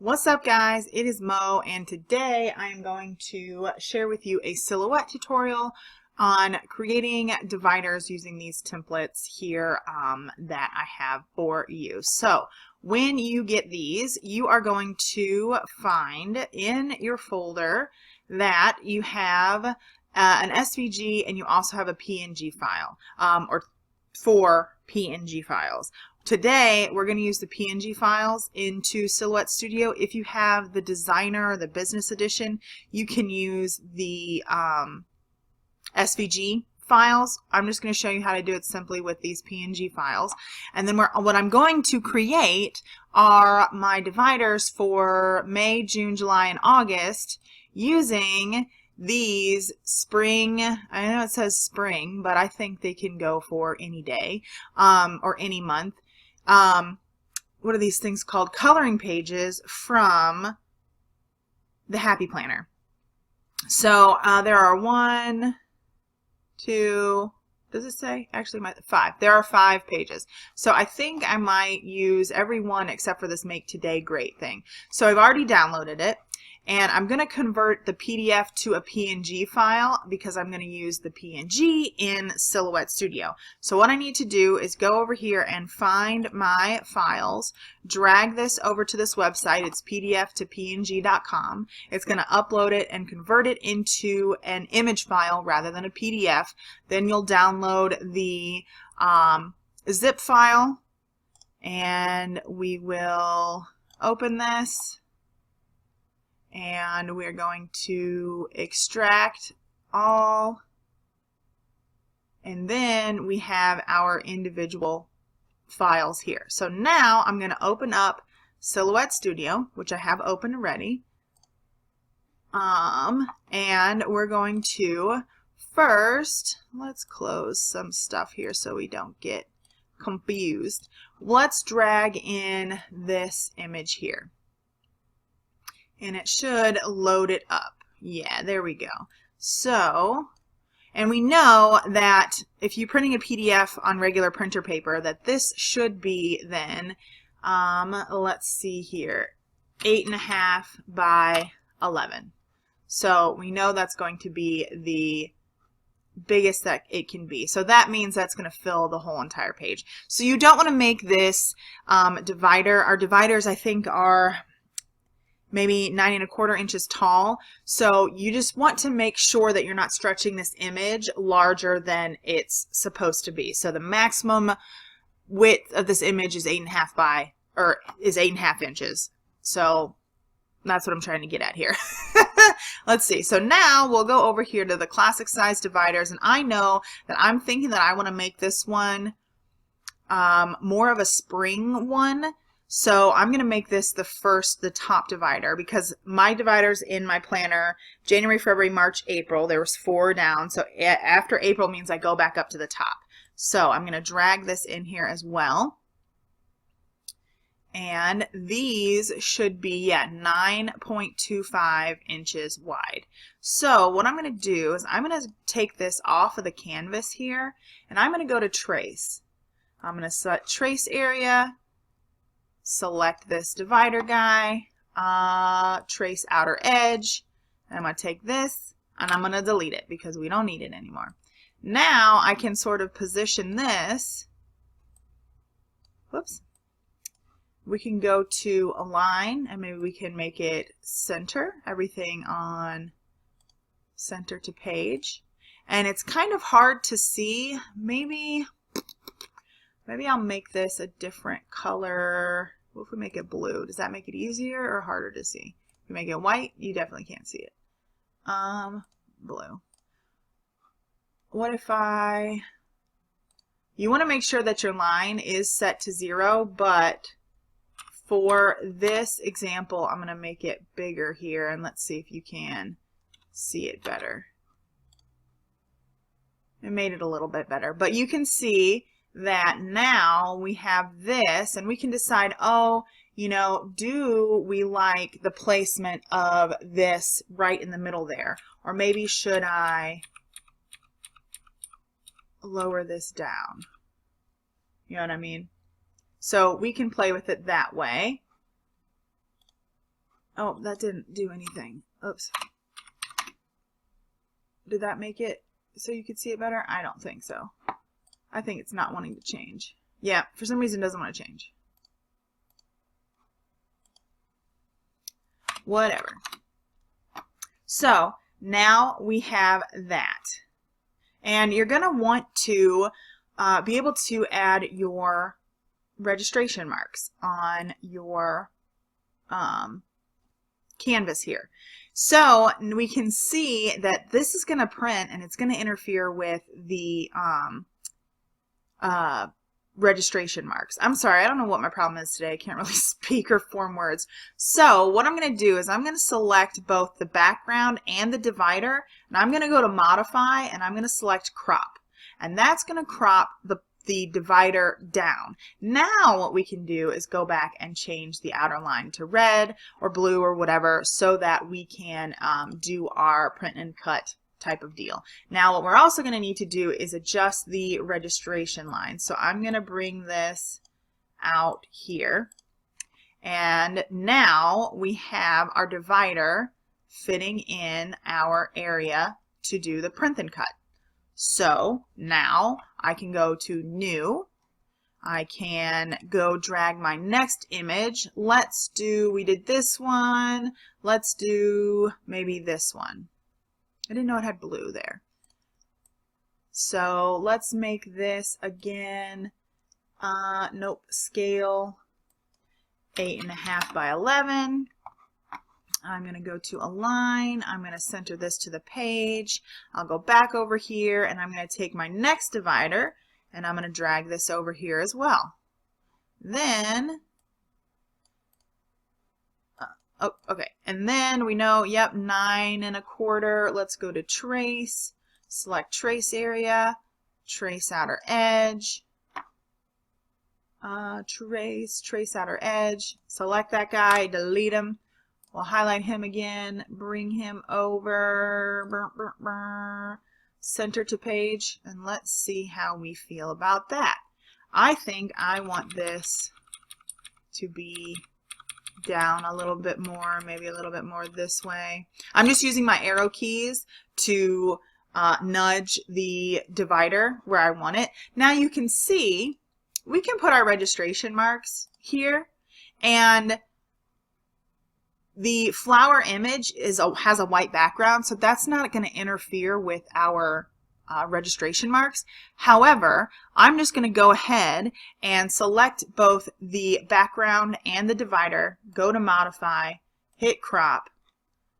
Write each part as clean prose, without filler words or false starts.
What's up guys, it is Mo and today I am going to share with you a silhouette tutorial on creating dividers using these templates here that I have for you. So when you get these, you are going to find in your folder that you have an SVG and you also have a PNG file or 4 PNG files. Today, we're going to use the PNG files into Silhouette Studio. If you have the designer or the business edition, you can use the SVG files. I'm just going to show you how to do it simply with these PNG files. And then what I'm going to create are my dividers for May, June, July, and August using these spring, I know it says spring, but I think they can go for any day or any month. What are these things called? Coloring pages from the Happy Planner. So there are 1, 2, does it say? Actually, 5. There are 5 pages. So I think I might use every one except for this Make Today Great thing. So I've already downloaded it. And I'm going to convert the PDF to a PNG file because I'm going to use the PNG in Silhouette Studio. So what I need to do is go over here and find my files, drag this over to this website. It's pdf to png.com. It's going to upload it and convert it into an image file rather than a PDF. Then you'll download the zip file and we will open this. And we're going to extract all, and then we have our individual files here. So now I'm going to open up Silhouette Studio, which I have open already, and we're going to first, let's close some stuff here so we don't get confused. Let's drag in this image here. And it should load it up. Yeah, there we go. So, and we know that if you're printing a PDF on regular printer paper, that this should be then, let's see here, 8.5 by 11. So we know that's going to be the biggest that it can be. So that means that's going to fill the whole entire page. So you don't want to make this divider. Our dividers, I think, are maybe 9¼ inches tall. So you just want to make sure that you're not stretching this image larger than it's supposed to be. So the maximum width of this image is 8.5 inches. So that's what I'm trying to get at here. Let's see. So now we'll go over here to the classic size dividers, and I know that I'm thinking that I want to make this one more of a spring one. So I'm going to make this the top divider, because my dividers in my planner, January, February, March, April, there was 4 down. So after April means I go back up to the top. So I'm going to drag this in here as well. And these should be, 9.25 inches wide. So what I'm going to do is I'm going to take this off of the canvas here, and I'm going to go to Trace. I'm going to set Trace Area. Select this divider guy, trace outer edge, and I'm going to take this and I'm going to delete it because we don't need it anymore. Now I can sort of position this. Whoops. We can go to Align and maybe we can make it center, everything on center to page. And it's kind of hard to see. Maybe I'll make this a different color. What if we make it blue? Does that make it easier or harder to see? If we make it white, you definitely can't see it. Blue. What if you want to make sure that your line is set to 0, but for this example, I'm going to make it bigger here, and let's see if you can see it better. It made it a little bit better, but you can see that now we have this, and we can decide, oh, you know, do we like the placement of this right in the middle there? Or maybe should I lower this down? You know what I mean? So we can play with it that way. Oh, that didn't do anything. Oops. Did that make it so you could see it better? I don't think so. I think it's not wanting to change. Yeah, for some reason it doesn't want to change. Whatever. So now we have that. And you're going to want to be able to add your registration marks on your canvas here. So we can see that this is going to print and it's going to interfere with the registration marks. I'm sorry, I don't know what my problem is today. I can't really speak or form words. So what I'm going to do is I'm going to select both the background and the divider, and I'm going to go to modify and I'm going to select crop. And that's going to crop the divider down. Now what we can do is go back and change the outer line to red or blue or whatever so that we can do our print and cut type of deal. Now what we're also going to need to do is adjust the registration line. So I'm going to bring this out here, and now we have our divider fitting in our area to do the print and cut. So now I can go to new. I can go drag my next image. Let's do, we did this one. Let's do maybe this one. I didn't know it had blue there. So let's make this again, nope, scale 8.5 by 11. I'm going to go to align. I'm going to center this to the page. I'll go back over here and I'm going to take my next divider and I'm going to drag this over here as well. Then, oh, okay. And then we know, yep, 9.25. Let's go to trace, select trace area, trace outer edge, trace outer edge, select that guy, delete him. We'll highlight him again, bring him over, center to page, and let's see how we feel about that. I think I want this to be down a little bit more, maybe a little bit more this way. I'm just using my arrow keys to nudge the divider where I want it. Now you can see we can put our registration marks here, and the flower image has a white background, so that's not going to interfere with our registration marks. However, I'm just going to go ahead and select both the background and the divider, go to modify, hit crop,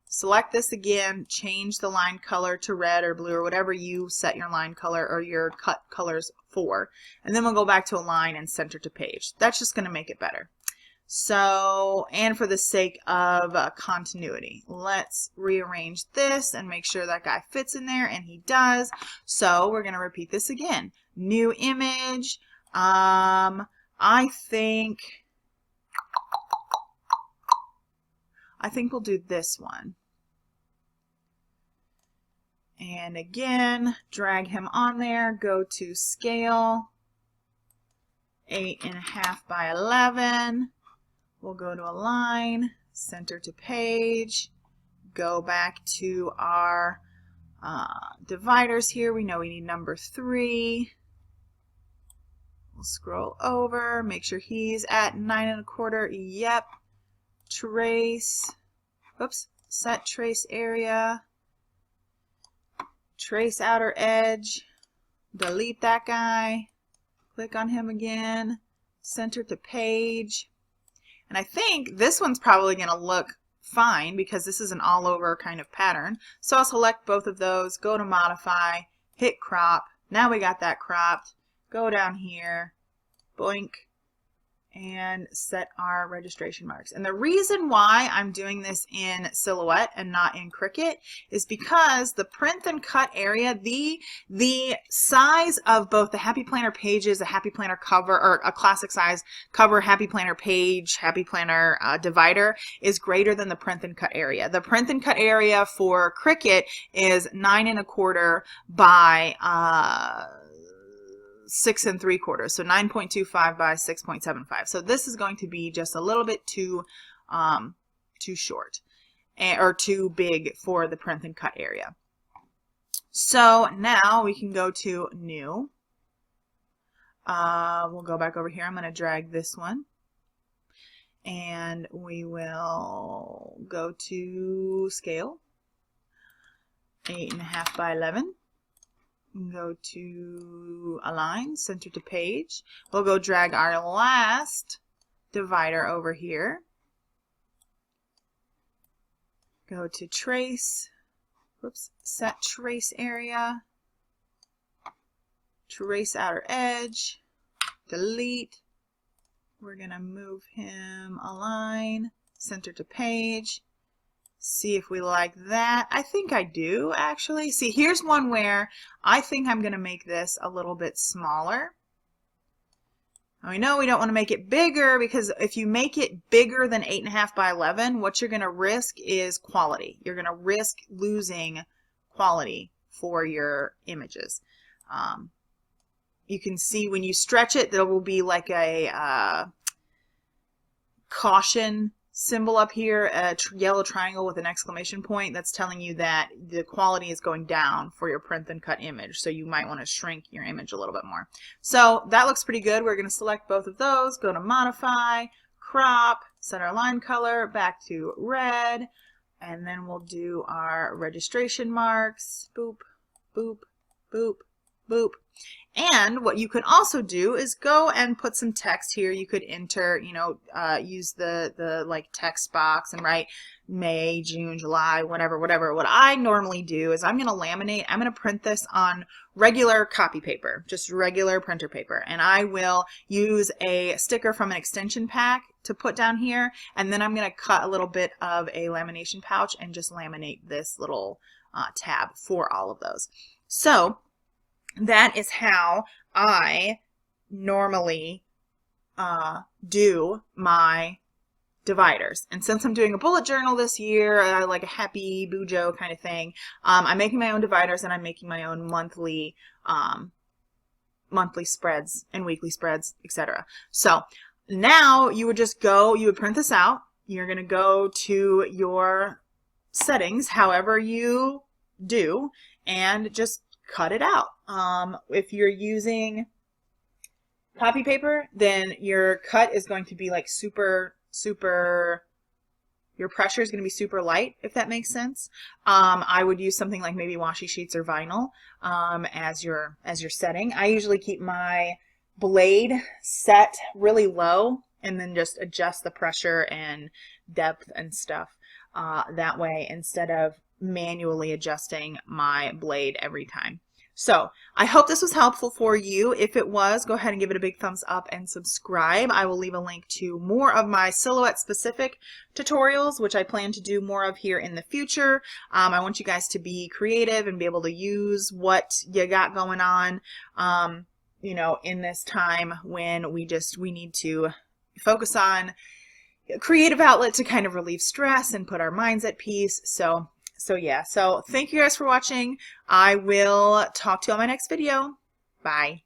select this again, change the line color to red or blue or whatever you set your line color or your cut colors for, and then we'll go back to align and center to page. That's just going to make it better. So, and for the sake of continuity, let's rearrange this and make sure that guy fits in there, and he does. So we're going to repeat this again. New image. I think we'll do this one. And again, drag him on there, go to scale, 8.5 by 11. We'll go to align, center to page, go back to our dividers here. We know we need number 3. We'll scroll over, make sure he's at 9.25. Yep. Trace, oops, set trace area, trace outer edge, delete that guy, click on him again, center to page. And I think this one's probably going to look fine because this is an all over kind of pattern. So I'll select both of those, go to modify, hit crop. Now we got that cropped. Go down here, boink, and set our registration marks. And the reason why I'm doing this in Silhouette and not in Cricut is because the print and cut area, the size of both the Happy Planner pages, a Happy Planner cover, or a classic size cover, Happy Planner page, Happy Planner divider is greater than the print and cut area. The print and cut area for Cricut is 9.25 by 6.75, so 9.25 by 6.75. So this is going to be just a little bit too too short or too big for the print and cut area. So now we can go to new. We'll go back over here. I'm going to drag this one. And we will go to scale, 8.5 by 11. Go to align, center to page. We'll go drag our last divider over here. Go to trace, whoops, set trace area, trace outer edge, delete. We're going to move him align, center to page. See if we like that. I think I do, actually. See, here's one where I think I'm going to make this a little bit smaller. Now, we know we don't want to make it bigger, because if you make it bigger than 8.5 by 11, what you're going to risk is quality. You're going to risk losing quality for your images. You can see when you stretch it, there will be like a caution symbol up here, a yellow triangle with an exclamation point that's telling you that the quality is going down for your print and cut image. So you might want to shrink your image a little bit more. So that looks pretty good. We're going to select both of those, go to modify, crop, set our line color back to red, and then we'll do our registration marks. Boop, boop, boop, boop. And what you can also do is go and put some text here. You could enter, you know, use the like text box and write May, June, July, whatever. What I normally do is I'm going to laminate. I'm going to print this on regular copy paper, just regular printer paper. And I will use a sticker from an extension pack to put down here. And then I'm going to cut a little bit of a lamination pouch and just laminate this little tab for all of those. So that is how I normally do my dividers. And since I'm doing a bullet journal this year, like a happy bujo kind of thing, I'm making my own dividers, and I'm making my own monthly spreads and weekly spreads, etc. So now you would just go, you would print this out. You're going to go to your settings, however you do, and just cut it out. If you're using copy paper, then your cut is going to be like super, your pressure is going to be super light, if that makes sense. I would use something like maybe washi sheets or vinyl as your setting. I usually keep my blade set really low and then just adjust the pressure and depth and stuff that way, instead of manually adjusting my blade every time. So I hope this was helpful for you. If it was, go ahead and give it a big thumbs up and subscribe. I will leave a link to more of my silhouette specific tutorials, which I plan to do more of here in the future. I want you guys to be creative and be able to use what you got going on, you know, in this time when we need to focus on a creative outlet to kind of relieve stress and put our minds at peace. So yeah, so thank you guys for watching. I will talk to you on my next video. Bye.